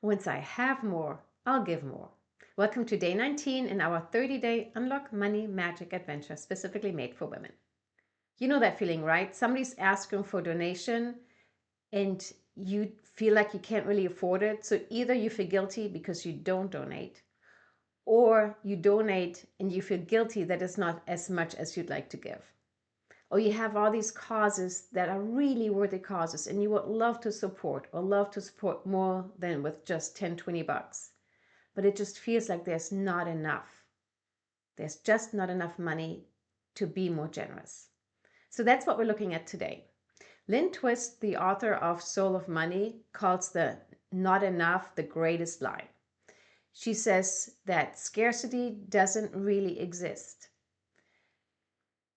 Once I have more, I'll give more. Welcome to day 19 in our 30-day Unlock Money Magic Adventure, specifically made for women. You know that feeling, right? Somebody's asking for donation and you feel like you can't really afford it. So either you feel guilty because you don't donate, or you donate and you feel guilty that it's not as much as you'd like to give. Or you have all these causes that are really worthy causes and you would love to support or love to support more than with just 10, 20 bucks. But it just feels like there's not enough. There's just not enough money to be more generous. So that's what we're looking at today. Lynn Twist, the author of Soul of Money, calls the not enough the greatest lie. She says that scarcity doesn't really exist.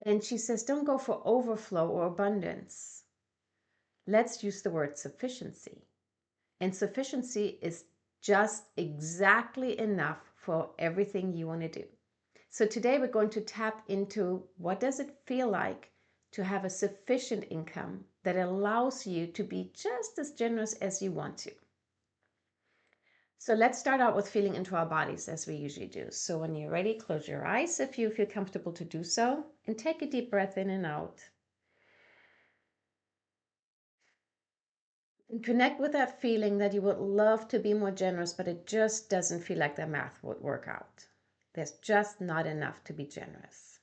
And she says, don't go for overflow or abundance. Let's use the word sufficiency. And sufficiency is just exactly enough for everything you want to do. So today we're going to tap into what does it feel like to have a sufficient income that allows you to be just as generous as you want to. So let's start out with feeling into our bodies as we usually do. So when you're ready, close your eyes if you feel comfortable to do so, and take a deep breath in and out. And connect with that feeling that you would love to be more generous, but it just doesn't feel like the math would work out. There's just not enough to be generous.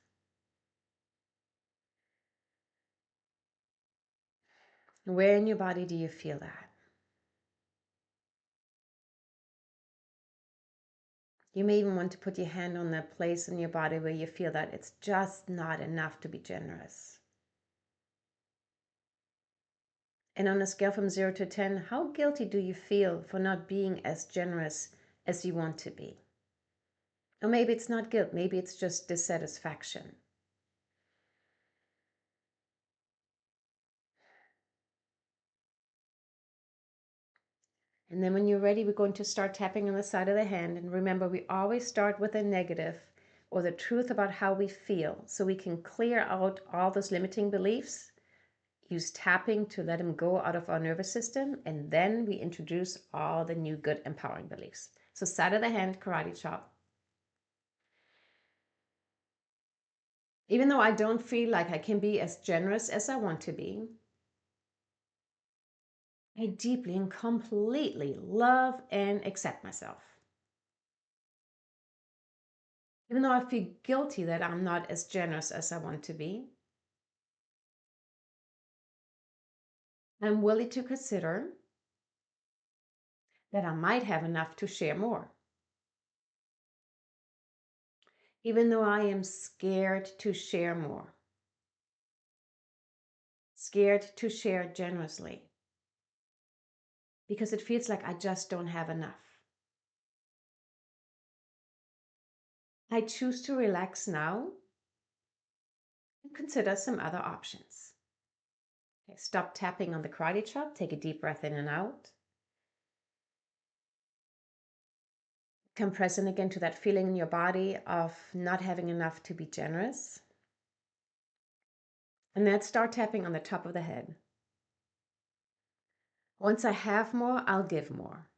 Where in your body do you feel that? You may even want to put your hand on that place in your body where you feel that it's just not enough to be generous. And on a scale from 0 to 10, how guilty do you feel for not being as generous as you want to be? Or maybe it's not guilt, maybe it's just dissatisfaction. And then when you're ready, we're going to start tapping on the side of the hand. And remember, we always start with a negative or the truth about how we feel so we can clear out all those limiting beliefs. Use tapping to let them go out of our nervous system. And then we introduce all the new good empowering beliefs. So side of the hand, karate chop. Even though I don't feel like I can be as generous as I want to be, I deeply and completely love and accept myself. Even though I feel guilty that I'm not as generous as I want to be, I'm willing to consider that I might have enough to share more. Even though I am scared to share more, scared to share generously, because it feels like I just don't have enough. I choose to relax now and consider some other options. Okay, stop tapping on the karate chop, take a deep breath in and out. Come present again to that feeling in your body of not having enough to be generous. And then start tapping on the top of the head. Once I have more, I'll give more.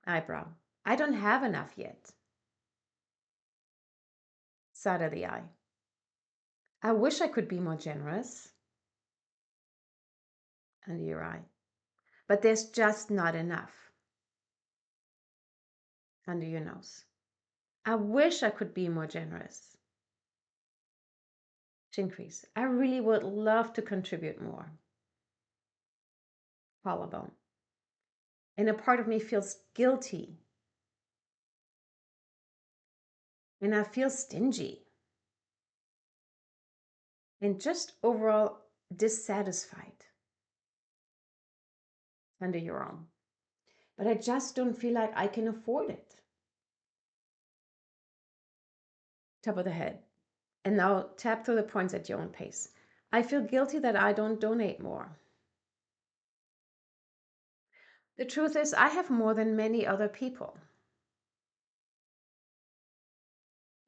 Eyebrow. I don't have enough yet. Side of the eye. I wish I could be more generous. Under your eye. But there's just not enough. Under your nose. I wish I could be more generous. Chin crease. I really would love to contribute more. Collarbone. And a part of me feels guilty. And I feel stingy. And just overall dissatisfied. Under your arm. But I just don't feel like I can afford it. Top of the head. And now tap through the points at your own pace. I feel guilty that I don't donate more. The truth is, I have more than many other people.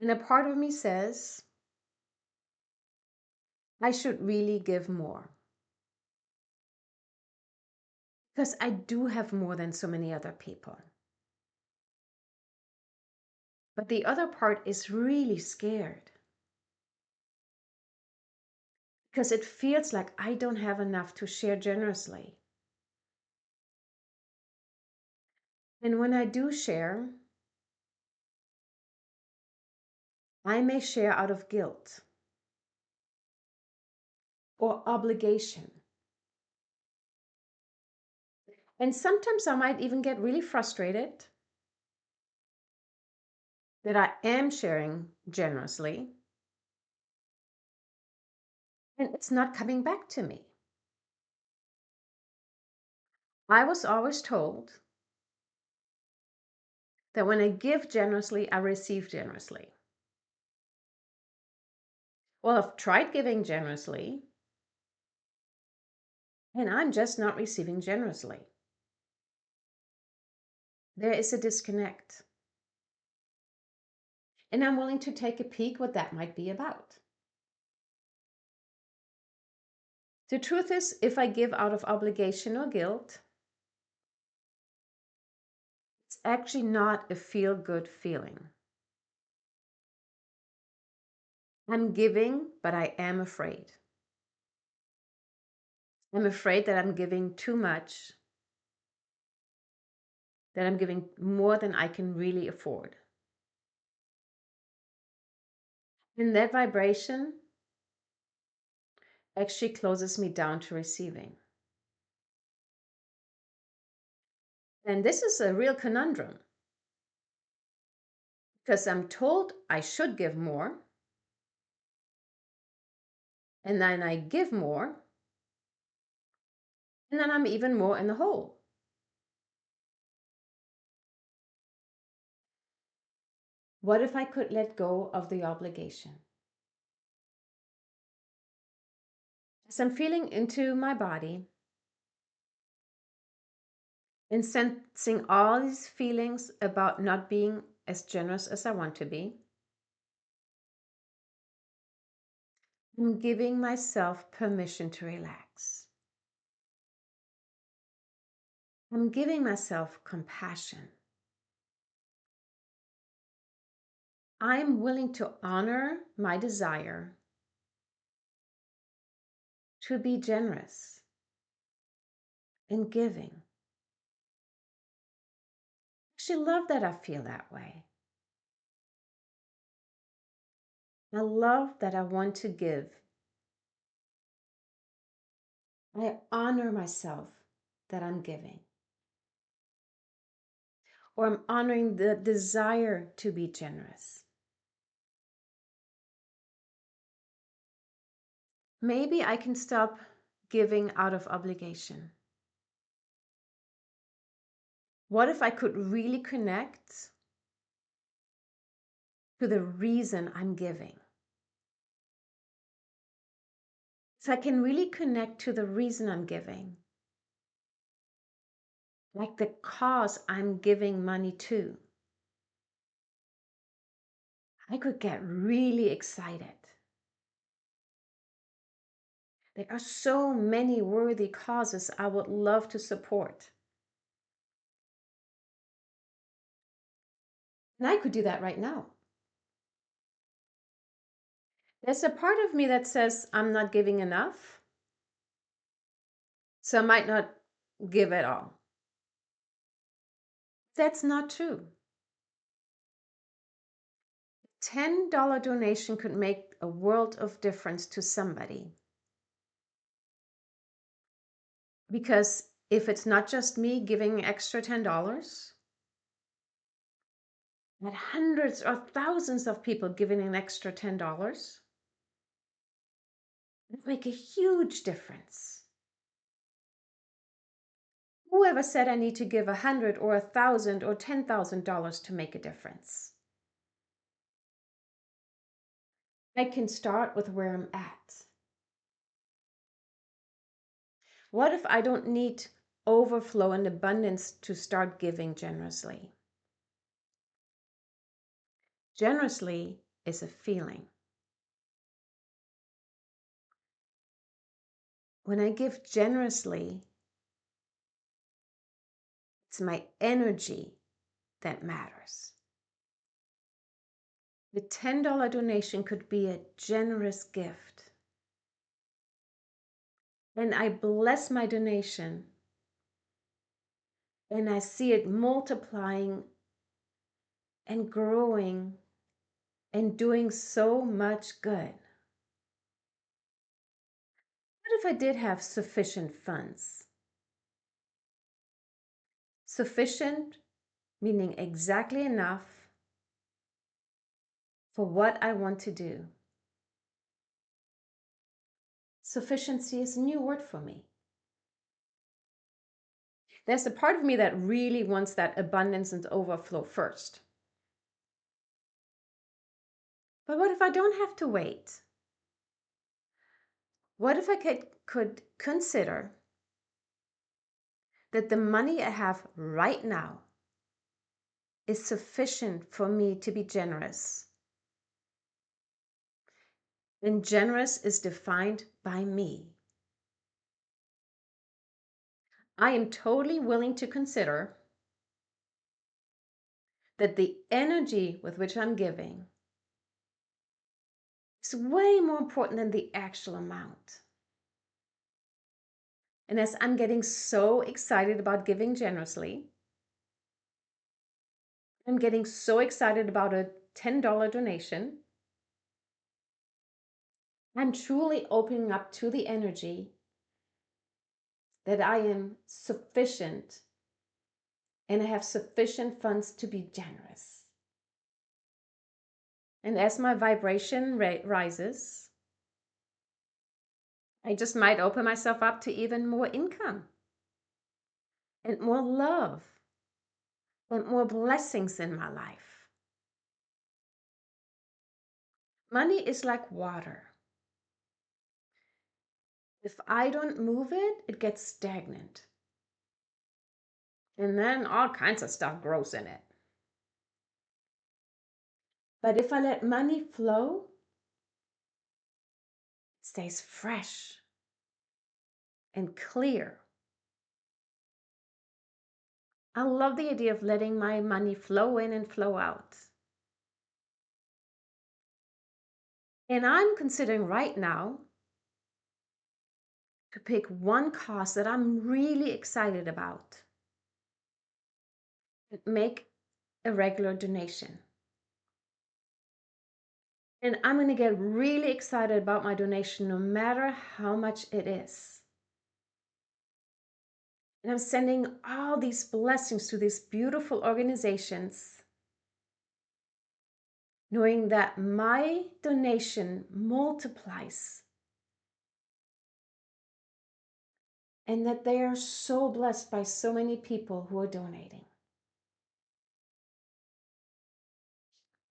And a part of me says, I should really give more. because I do have more than so many other people. But the other part is really scared because it feels like I don't have enough to share generously. And when I do share, I may share out of guilt or obligation. And sometimes I might even get really frustrated that I am sharing generously and it's not coming back to me. I was always told that when I give generously, I receive generously. Well, I've tried giving generously and I'm just not receiving generously. There is a disconnect. And I'm willing to take a peek what that might be about. The truth is, if I give out of obligation or guilt, it's actually not a feel-good feeling. I'm giving, but I am afraid. I'm afraid that I'm giving too much, that I'm giving more than I can really afford. And that vibration actually closes me down to receiving. And this is a real conundrum because I'm told I should give more, and then I give more, and then I'm even more in the hole. What if I could let go of the obligation? As I'm feeling into my body and sensing all these feelings about not being as generous as I want to be, I'm giving myself permission to relax. I'm giving myself compassion. I'm willing to honor my desire to be generous and giving. I actually love that I feel that way. I love that I want to give. I honor myself that I'm giving. Or I'm honoring the desire to be generous. Maybe I can stop giving out of obligation. What if I could really connect to the reason I'm giving? If I can really connect to the reason I'm giving, like the cause I'm giving money to, I could get really excited. There are so many worthy causes I would love to support. And I could do that right now. There's a part of me that says I'm not giving enough, so I might not give at all. That's not true. $10 donation could make a world of difference to somebody. Because if it's not just me giving extra $10, but hundreds or thousands of people giving an extra $10, it would make a huge difference. Whoever said I need to give 100 or 1,000 or $10,000 to make a difference? I can start with where I'm at. What if I don't need overflow and abundance to start giving generously? Generously is a feeling. When I give generously, It's my energy that matters. The $10 donation could be a generous gift. And I bless my donation and I see it multiplying and growing and doing so much good. What if I did have sufficient funds? Sufficient meaning exactly enough for what I want to do. Sufficiency is a new word for me. There's a part of me that really wants that abundance and overflow first. But what if I don't have to wait? What if I could consider that the money I have right now is sufficient for me to be generous? And generous is defined by me. I am totally willing to consider that the energy with which I'm giving is way more important than the actual amount. And as I'm getting so excited about giving generously, I'm getting so excited about a $10 donation, I'm truly opening up to the energy that I am sufficient and I have sufficient funds to be generous. And as my vibration rises, I just might open myself up to even more income and more love and more blessings in my life. Money is like water. If I don't move it, it gets stagnant. And then all kinds of stuff grows in it. But if I let money flow, it stays fresh and clear. I love the idea of letting my money flow in and flow out. And I'm considering right now to pick one cause that I'm really excited about and make a regular donation. And I'm going to get really excited about my donation no matter how much it is. And I'm sending all these blessings to these beautiful organizations, knowing that my donation multiplies and that they are so blessed by so many people who are donating.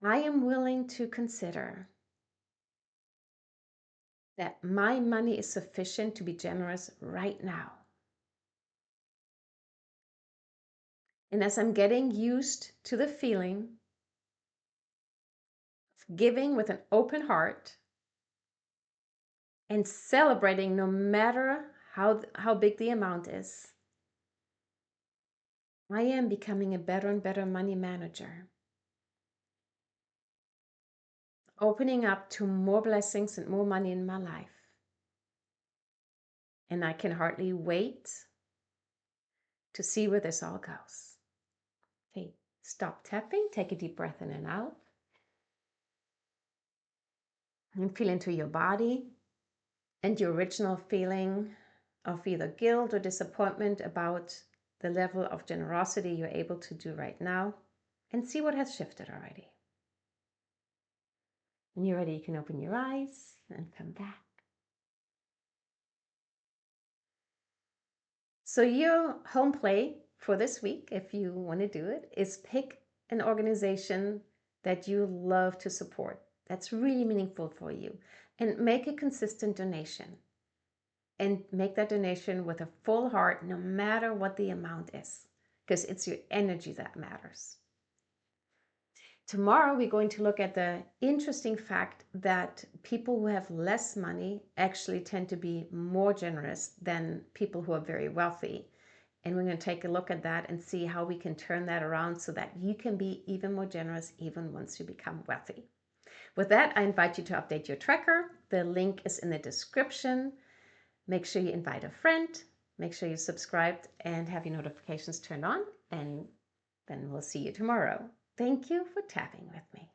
I am willing to consider that my money is sufficient to be generous right now. And as I'm getting used to the feeling of giving with an open heart and celebrating no matter how big the amount is, I am becoming a better and better money manager, opening up to more blessings and more money in my life. And I can hardly wait to see where this all goes. Okay, stop tapping, take a deep breath in and out. And feel into your body and your original feeling of either guilt or disappointment about the level of generosity you're able to do right now, and see what has shifted already. When you're ready, you can open your eyes and come back. So your home play for this week, if you want to do it, is pick an organization that you love to support, that's really meaningful for you, and make a consistent donation. And make that donation with a full heart, no matter what the amount is, because it's your energy that matters. Tomorrow, we're going to look at the interesting fact that people who have less money actually tend to be more generous than people who are very wealthy. And we're going to take a look at that and see how we can turn that around so that you can be even more generous even once you become wealthy. With that, I invite you to update your tracker. The link is in the description. Make sure you invite a friend. Make sure you subscribed and have your notifications turned on. And then we'll see you tomorrow. Thank you for tapping with me.